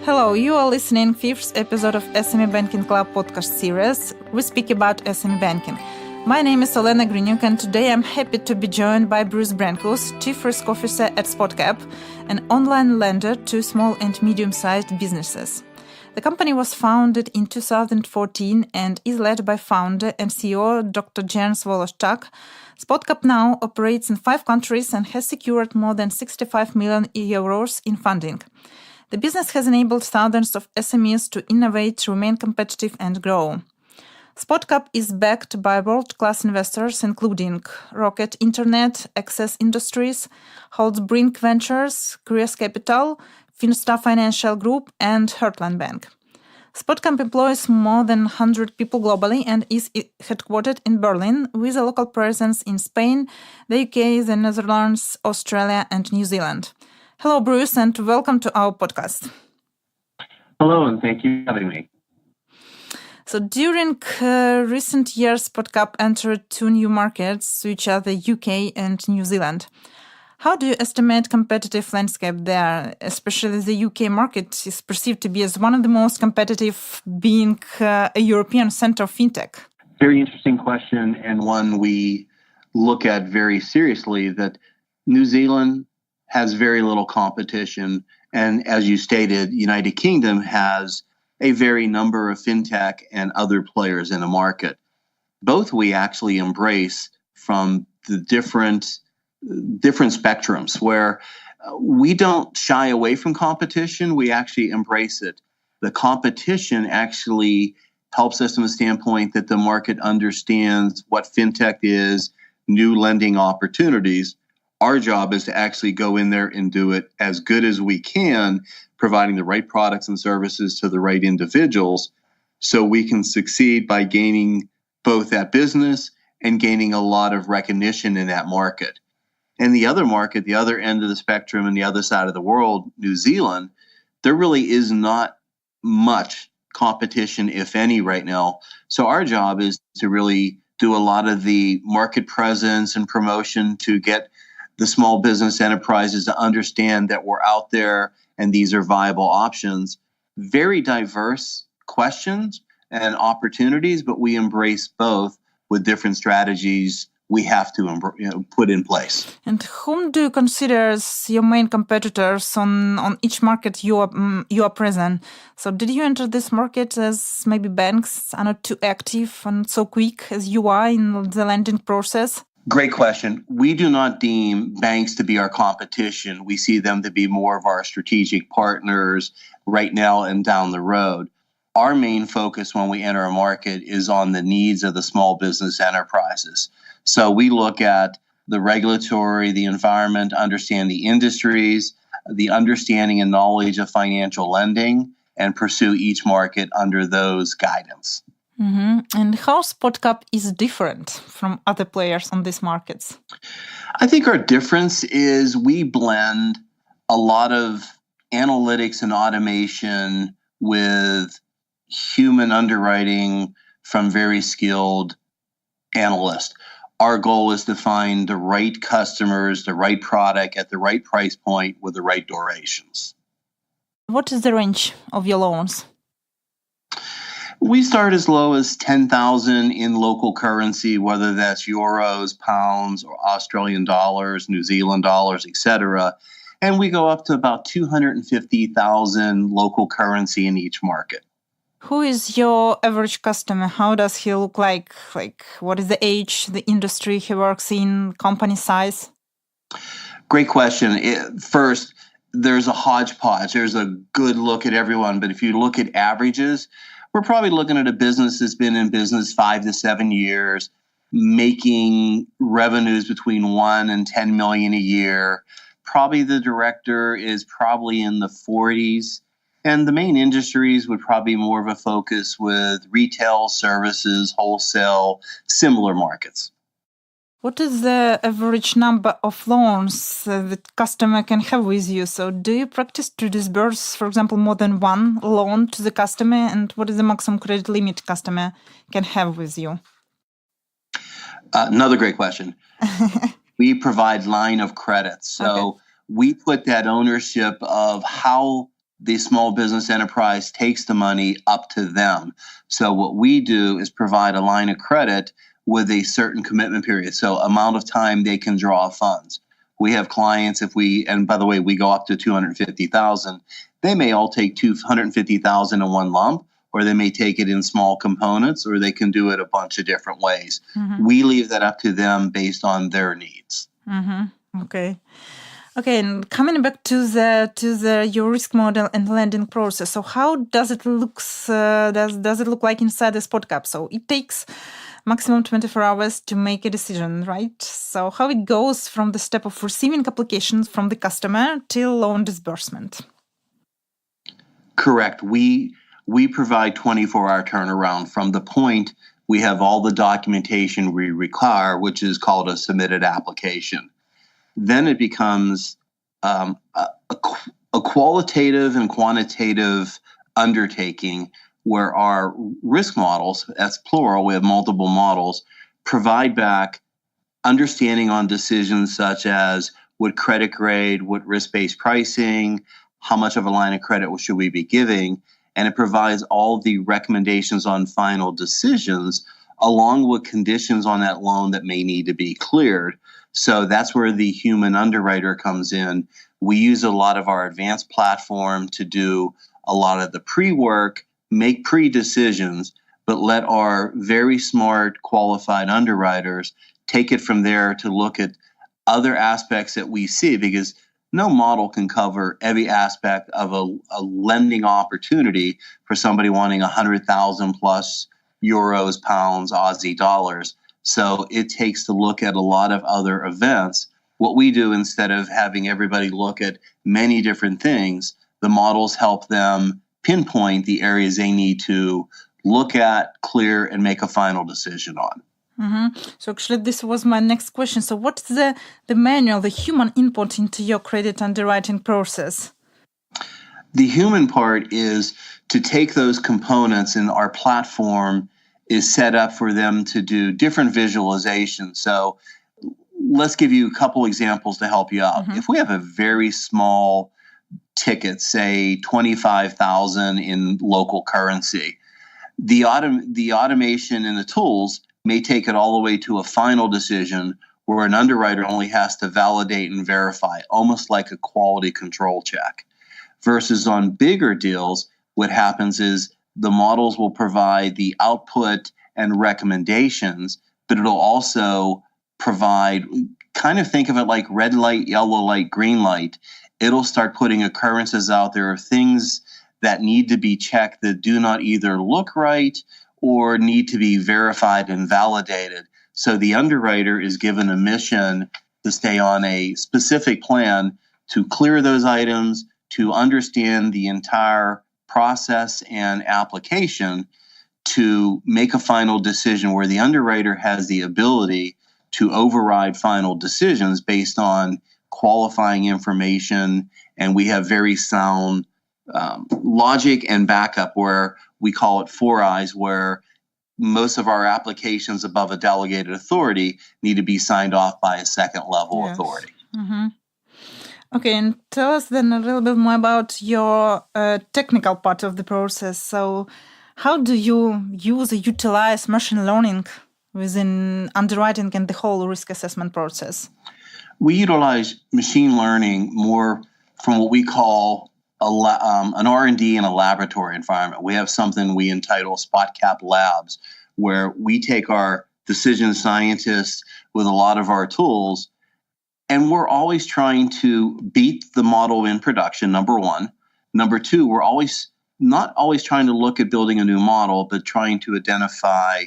Hello, you are listening 5th episode of SME Banking Club podcast series. We speak about SME banking. My name is Olena Grinyuk, and today I'm happy to be joined by Bruce Brenkus, Chief Risk Officer at Spotcap, an online lender to small and medium-sized businesses. The company was founded in 2014 and is led by founder and CEO Dr. Jens Woloszczak. Spotcap now operates in 5 countries and has secured more than 65 million euros in funding. The business has enabled thousands of SMEs to innovate, remain competitive, and grow. Spotcap is backed by world-class investors including Rocket Internet, Access Industries, Holtzbrinck Ventures, Kreos Capital, Finstar Financial Group, and Heartland Bank. Spotcap employs more than 100 people globally and is headquartered in Berlin, with a local presence in Spain, the UK, the Netherlands, Australia, and New Zealand. Hello, Bruce, and welcome to our podcast. Hello, and thank you for having me. So during recent years, Spotcap entered 2 new markets, which are the UK and New Zealand. How do you estimate competitive landscape there? Especially the UK market is perceived to be as one of the most competitive, being a European center of fintech. Very interesting question, and one we look at very seriously, that New Zealand has very little competition. And as you stated, United Kingdom has a very number of fintech and other players in the market. Both we actually embrace from the different spectrums, where we don't shy away from competition. We actually embrace it. The competition actually helps us from the standpoint that the market understands what fintech is, new lending opportunities. Our job is to actually go in there and do it as good as we can, providing the right products and services to the right individuals so we can succeed by gaining both that business and gaining a lot of recognition in that market. And the other market, the other end of the spectrum and the other side of the world, New Zealand, there really is not much competition, if any, right now. So our job is to really do a lot of the market presence and promotion to get the small business enterprises to understand that we're out there and these are viable options. Very diverse questions and opportunities, but we embrace both with different strategies we have to put in place. And whom do you consider as your main competitors on each market you are present? So did you enter this market as maybe banks are not too active and so quick as you are in the lending process? Great question. We do not deem banks to be our competition. We see them to be more of our strategic partners right now and down the road. Our main focus when we enter a market is on the needs of the small business enterprises. So we look at the regulatory, the environment, understand the industries, the understanding and knowledge of financial lending, and pursue each market under those guidance. Mm-hmm. And how Spotcap is different from other players on these markets? I think our difference is we blend a lot of analytics and automation with human underwriting from very skilled analysts. Our goal is to find the right customers, the right product at the right price point with the right durations. What is the range of your loans? We start as low as 10,000 in local currency, whether that's euros, pounds, or Australian dollars, New Zealand dollars, etc. And we go up to about 250,000 local currency in each market. Who is your average customer? How does he look like? Like, what is the age, the industry he works in, company size? Great question. First, there's a hodgepodge. There's a good look at everyone. But if you look at averages, we're probably looking at a business that's been in business 5 to 7 years, making revenues between 1 and 10 million a year. Probably the director is probably in the 40s. And the main industries would probably be more of a focus with retail, services, wholesale, similar markets. What is the average number of loans the customer can have with you? So do you practice to disburse, for example, more than one loan to the customer? And what is the maximum credit limit customer can have with you? Another great question. We provide line of credit. So we put that ownership of how the small business enterprise takes the money up to them. So what we do is provide a line of credit with a certain commitment period. So amount of time they can draw funds. We have clients, and by the way, we go up to 250,000. They may all take 250,000 in one lump, or they may take it in small components, or they can do it a bunch of different ways. We leave that up to them based on their needs. Okay. Okay, and coming back to your risk model and lending process. So how does it looks? Does it look like inside the Spotcap? So it takes maximum 24 hours to make a decision, right? So how it goes from the step of receiving applications from the customer till loan disbursement? Correct. We provide 24-hour turnaround from the point we have all the documentation we require, which is called a submitted application. Then it becomes a qualitative and quantitative undertaking where our risk models, that's plural, we have multiple models, provide back understanding on decisions such as what credit grade, what risk-based pricing, how much of a line of credit should we be giving, and it provides all the recommendations on final decisions along with conditions on that loan that may need to be cleared. So that's where the human underwriter comes in. We use a lot of our advanced platform to do a lot of the pre-work, make pre-decisions, but let our very smart, qualified underwriters take it from there to look at other aspects that we see, because no model can cover every aspect of a lending opportunity for somebody wanting 100,000 plus euros, pounds, Aussie dollars. So it takes to look at a lot of other events. What we do, instead of having everybody look at many different things, the models help them pinpoint the areas they need to look at, clear, and make a final decision on. So actually, this was my next question. So what's the manual, the human input into your credit underwriting process? The human part is to take those components, and our platform is set up for them to do different visualizations. So let's give you a couple examples to help you out. If we have a very small ticket, say 25,000 in local currency, the automation and the tools may take it all the way to a final decision where an underwriter only has to validate and verify, almost like a quality control check. Versus on bigger deals, what happens is the models will provide the output and recommendations, but it'll also provide, kind of think of it like red light, yellow light, green light. It'll start putting occurrences out there of things that need to be checked that do not either look right or need to be verified and validated. So the underwriter is given a mission to stay on a specific plan to clear those items, to understand the entire process and application, to make a final decision where the underwriter has the ability to override final decisions based on qualifying information. And we have very sound logic and backup, where we call it 4 eyes, where most of our applications above a delegated authority need to be signed off by a second level authority. Okay, and tell us then a little bit more about your technical part of the process. So how do you use or utilize machine learning within underwriting and the whole risk assessment process? We utilize machine learning more from what we call an R&D in a laboratory environment. We have something we entitle Spotcap Labs, where we take our decision scientists with a lot of our tools, and we're always trying to beat the model in production, number one. Number two, we're not always trying to look at building a new model, but trying to identify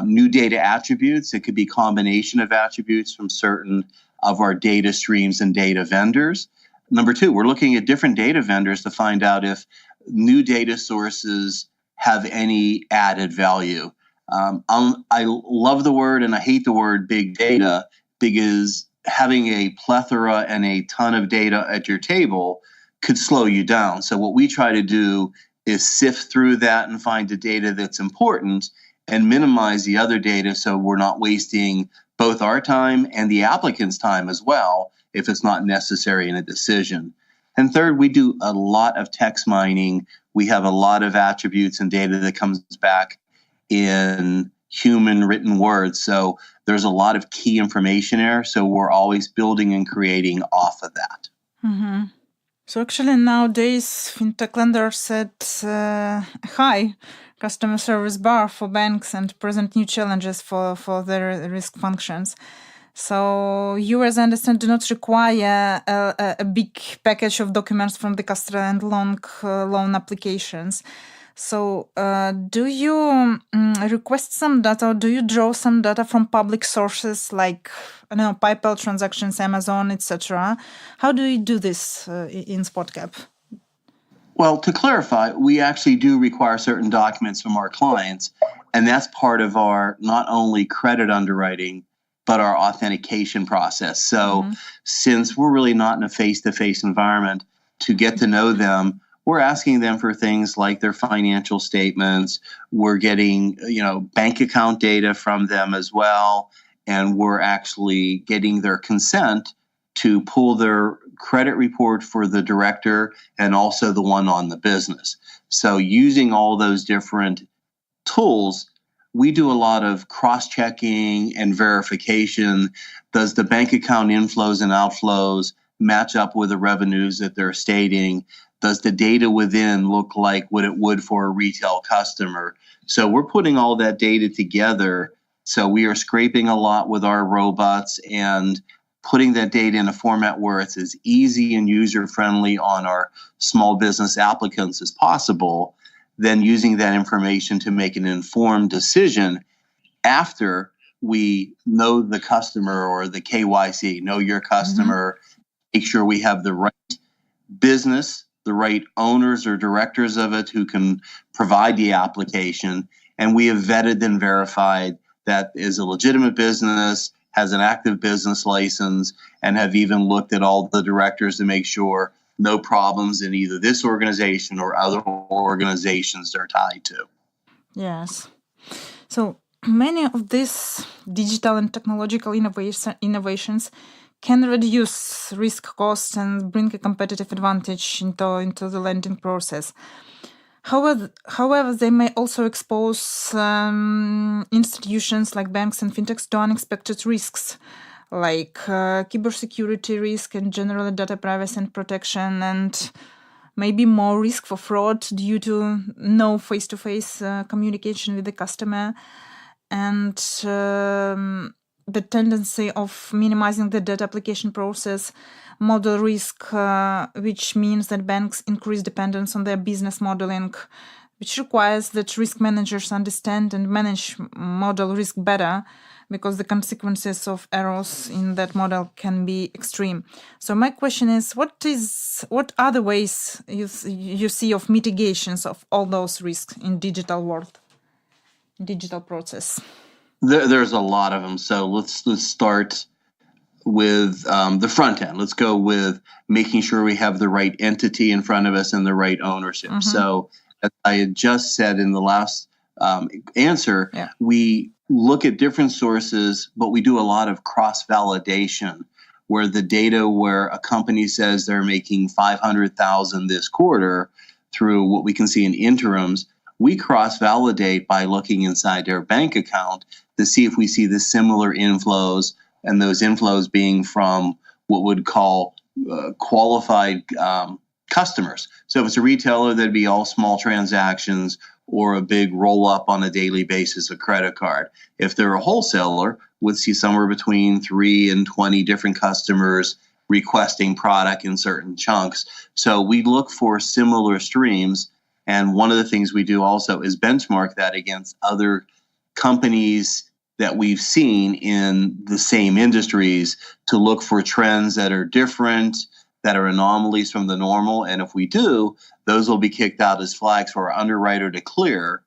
new data attributes. It could be a combination of attributes from certain of our data streams and data vendors. Number two, we're looking at different data vendors to find out if new data sources have any added value. I love the word and I hate the word big data, because having a plethora and a ton of data at your table could slow you down. So what we try to do is sift through that and find the data that's important and minimize the other data, so we're not wasting both our time and the applicant's time as well if it's not necessary in a decision. And third, we do a lot of text mining. We have a lot of attributes and data that comes back in human written words. So there's a lot of key information there. So we're always building and creating off of that. Mm-hmm. So actually nowadays, fintech lenders set a high customer service bar for banks and present new challenges for their risk functions. So you, as I understand, do not require a big package of documents from the customer and long loan applications. So do you request some data, or do you draw some data from public sources like, I don't know, PayPal transactions, Amazon, etc.? How do you do this in Spotcap? Well, to clarify, we actually do require certain documents from our clients, and that's part of our not only credit underwriting, but our authentication process. So since we're really not in a face-to-face environment, to get to know them, we're asking them for things like their financial statements. We're getting, bank account data from them as well. And we're actually getting their consent to pull their credit report for the director and also the one on the business. So using all those different tools, we do a lot of cross-checking and verification. Does the bank account inflows and outflows match up with the revenues that they're stating? Does the data within look like what it would for a retail customer? So we're putting all that data together. So we are scraping a lot with our robots and putting that data in a format where it's as easy and user-friendly on our small business applicants as possible, then using that information to make an informed decision after we know the customer, or the KYC, know your customer, make sure we have the right business, the right owners or directors of it who can provide the application. And we have vetted and verified that is a legitimate business, has an active business license, and have even looked at all the directors to make sure no problems in either this organization or other organizations they're tied to. Yes. So many of these digital and technological innovations can reduce risk costs and bring a competitive advantage into the lending process. However, they may also expose institutions like banks and fintechs to unexpected risks, like cybersecurity risk and general data privacy and protection, and maybe more risk for fraud due to no face-to-face communication with the customer, and the tendency of minimizing the data application process, model risk, which means that banks increase dependence on their business modeling, which requires that risk managers understand and manage model risk better, because the consequences of errors in that model can be extreme. So my question is, what are the ways you see of mitigations of all those risks in digital world, digital process? There's a lot of them. So let's start with the front end. Let's go with making sure we have the right entity in front of us and the right ownership. So as I had just said in the last answer, we look at different sources, but we do a lot of cross-validation, where the data where a company says they're making $500,000 this quarter through what we can see in interims, we cross-validate by looking inside their bank account to see if we see the similar inflows, and those inflows being from what would call qualified customers. So if it's a retailer, that'd be all small transactions or a big roll-up on a daily basis, a credit card. If they're a wholesaler, we'd see somewhere between 3 and 20 different customers requesting product in certain chunks. So we look for similar streams. And one of the things we do also is benchmark that against other companies that we've seen in the same industries to look for trends that are different, that are anomalies from the normal. And if we do, those will be kicked out as flags for our underwriter to clear.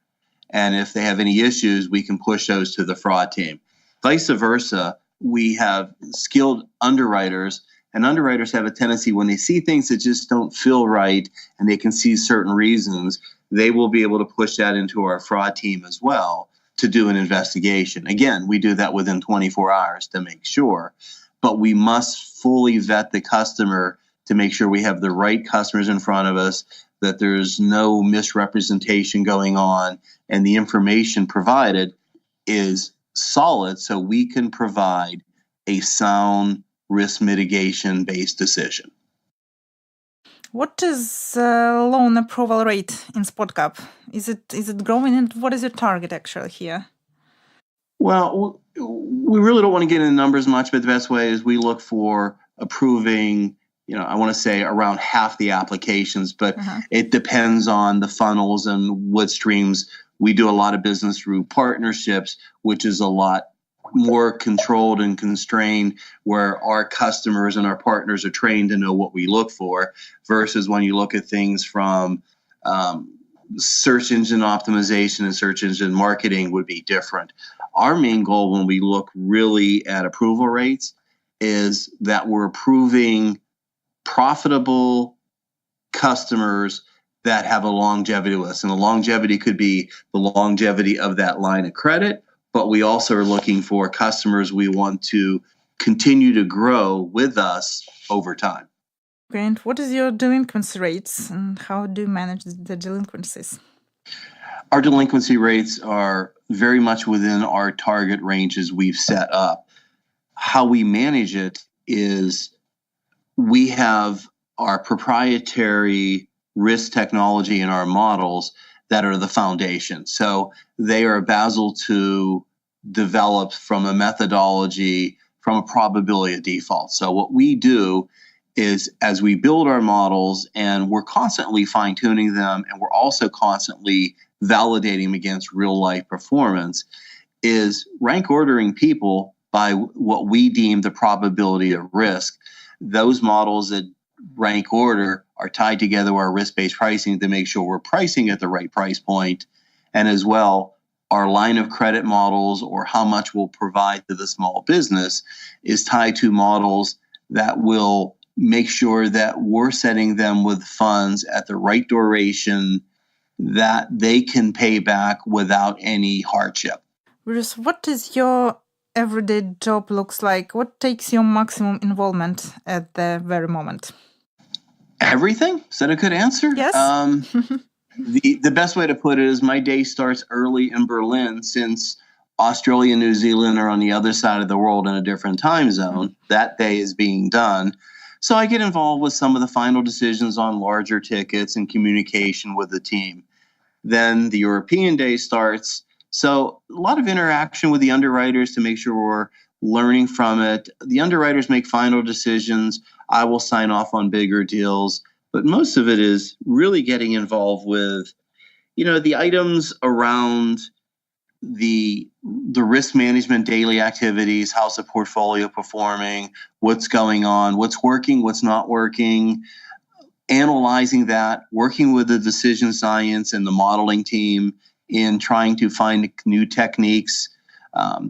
And if they have any issues, we can push those to the fraud team. Vice versa, we have skilled underwriters, and underwriters have a tendency when they see things that just don't feel right and they can see certain reasons, they will be able to push that into our fraud team as well to do an investigation. Again, we do that within 24 hours to make sure, but we must fully vet the customer to make sure we have the right customers in front of us, that there's no misrepresentation going on, and the information provided is solid so we can provide a sound risk mitigation based decision. What is loan approval rate in Spotcap? Is it growing, and what is your target actually here? Well, we really don't want to get into numbers much, but the best way is we look for approving, I want to say around half the applications, but it depends on the funnels and what streams. We do a lot of business through partnerships, which is a lot more controlled and constrained, where our customers and our partners are trained to know what we look for, versus when you look at things from search engine optimization and search engine marketing would be different. Our main goal when we look really at approval rates is that we're approving profitable customers that have a longevity with us. And the longevity could be the longevity of that line of credit, but we also are looking for customers we want to continue to grow with us over time. And what is your delinquency rates, and how do you manage the delinquencies? Our delinquency rates are very much within our target ranges we've set up. How we manage it is we have our proprietary risk technology in our models that are the foundation. So they are Basel II developed from a methodology, from a probability of default. So what we do is, as we build our models, and we're constantly fine-tuning them, and we're also constantly validating them against real-life performance, is rank ordering people by what we deem the probability of risk. Those models that rank order are tied together with our risk-based pricing to make sure we're pricing at the right price point. And as well, our line of credit models, or how much we'll provide to the small business, is tied to models that will make sure that we're setting them with funds at the right duration that they can pay back without any hardship. Bruce, what is your everyday job looks like? What takes your maximum involvement at the very moment? Everything? Is that a good answer? Yes. The best way to put it is my day starts early in Berlin, since Australia and New Zealand are on the other side of the world in a different time zone. That day is being done. So I get involved with some of the final decisions on larger tickets and communication with the team. Then the European day starts. So a lot of interaction with the underwriters to make sure we're learning from it. The underwriters make final decisions. I will sign off on bigger deals. But most of it is really getting involved with, the items around the risk management daily activities. How's the portfolio performing? What's going on? What's working? What's not working? Analyzing that, working with the decision science and the modeling team in trying to find new techniques,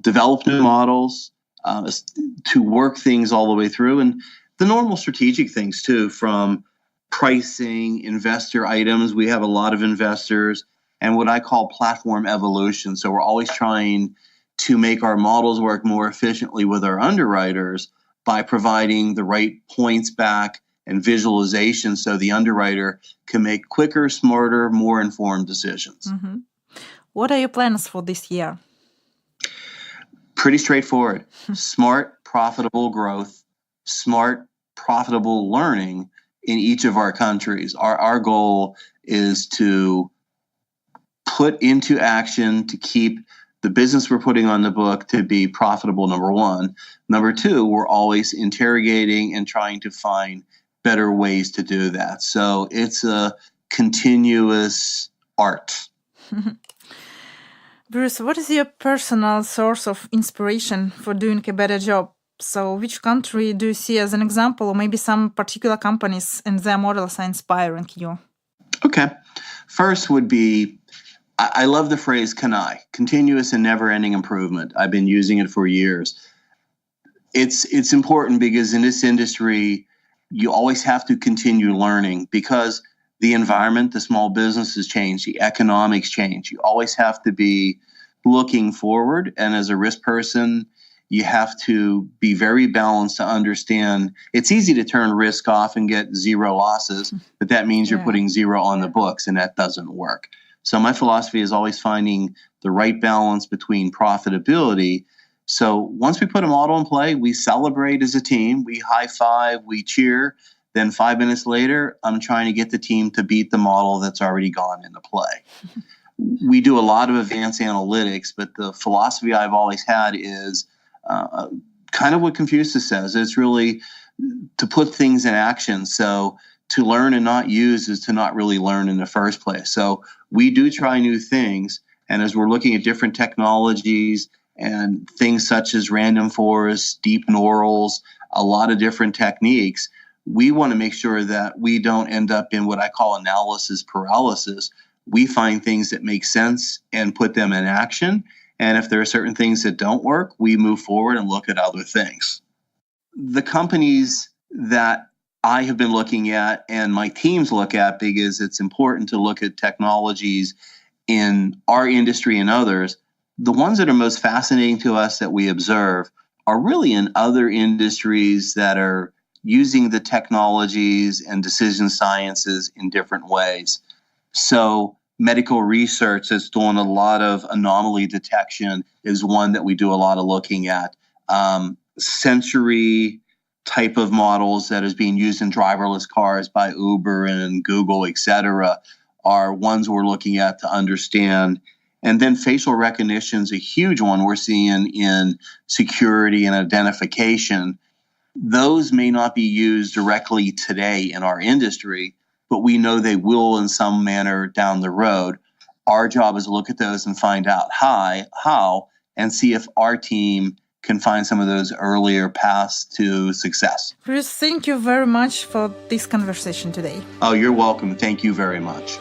develop new models, to work things all the way through. And the normal strategic things too, from pricing, investor items. We have a lot of investors, and what I call platform evolution. So we're always trying to make our models work more efficiently with our underwriters by providing the right points back and visualization so the underwriter can make quicker, smarter, more informed decisions. Mm-hmm. What are your plans for this year? Pretty straightforward. Smart, profitable growth, smart, profitable learning in each of our countries. Our goal is to put into action to keep the business we're putting on the book to be profitable, number one. Number two, we're always interrogating and trying to find better ways to do that. So it's a continuous art. Bruce, what is your personal source of inspiration for doing a better job? So which country do you see as an example, or maybe some particular companies and their models are inspiring you? Okay. First would be, I love the phrase CANI, continuous and never-ending improvement. I've been using it for years. It's important because in this industry, you always have to continue learning because the environment, the small businesses change, the economics change. You always have to be looking forward. And as a risk person, you have to be very balanced to understand. It's easy to turn risk off and get zero losses, but that means you're putting zero on the books, and that doesn't work. So my philosophy is always finding the right balance between profitability. So once we put a model in play, we celebrate as a team, we high five, we cheer. Then 5 minutes later, I'm trying to get the team to beat the model that's already gone into play. We do a lot of advanced analytics, but the philosophy I've always had is kind of what Confucius says. It's really to put things in action. So to learn and not use is to not really learn in the first place. So we do try new things. And as we're looking at different technologies and things such as random forests, deep neurals, a lot of different techniques, we want to make sure that we don't end up in what I call analysis paralysis. We find things that make sense and put them in action. And if there are certain things that don't work, we move forward and look at other things. The companies that I have been looking at and my teams look at, because it's important to look at technologies in our industry and others, the ones that are most fascinating to us that we observe are really in other industries that are using the technologies and decision sciences in different ways. So medical research that's doing a lot of anomaly detection is one that we do a lot of looking at. Sensory type of models that is being used in driverless cars by Uber and Google, et cetera, are ones we're looking at to understand. And then facial recognition is a huge one we're seeing in security and identification. Those may not be used directly today in our industry, but we know they will in some manner down the road. Our job is to look at those and find out how, and see if our team can find some of those earlier paths to success. Bruce, thank you very much for this conversation today. Oh, you're welcome. Thank you very much.